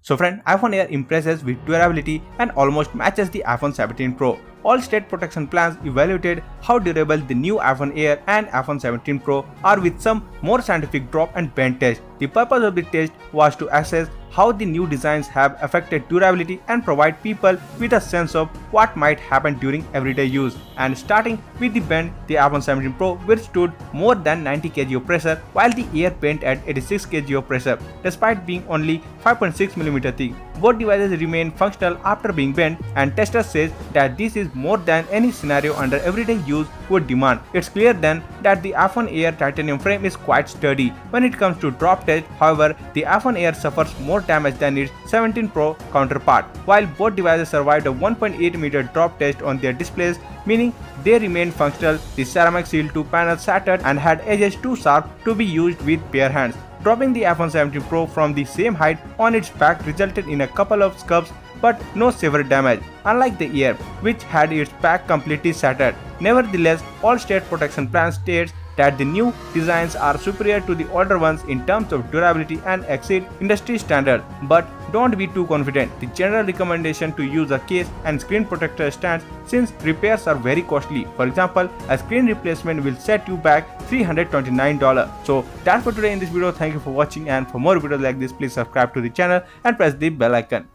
So friend, iPhone Air impresses with durability and almost matches the iPhone 17 Pro. All state protection plans evaluated how durable the new iPhone Air and iPhone 17 Pro are with some more scientific drop and bend test. The purpose of the test was to assess how the new designs have affected durability and provide people with a sense of what might happen during everyday use. And starting with the bend, the iPhone 17 Pro withstood more than 90 kg of pressure while the Air bent at 86 kg of pressure despite being only 5.6 mm thick. Both devices remain functional after being bent, and testers say that this is more than any scenario under everyday use would demand. It's clear then that the iPhone Air titanium frame is quite sturdy. When it comes to drop test, however, the iPhone Air suffers more damage than its 17 Pro counterpart. While both devices survived a 1.8 m drop test on their displays, meaning they remained functional, the ceramic Seal 2 panel shattered and had edges too sharp to be used with bare hands. Dropping the iPhone 17 Pro from the same height on its back resulted in a couple of scuffs but no severe damage, unlike the Air, which had its back completely shattered. Nevertheless, all state protection plan states that the new designs are superior to the older ones in terms of durability and exceed industry standards. But don't be too confident. The general recommendation to use a case and screen protector stands since repairs are very costly. For example, a screen replacement will set you back $329. So that's for today in this video. Thank you for watching, and for more videos like this, please subscribe to the channel and press the bell icon.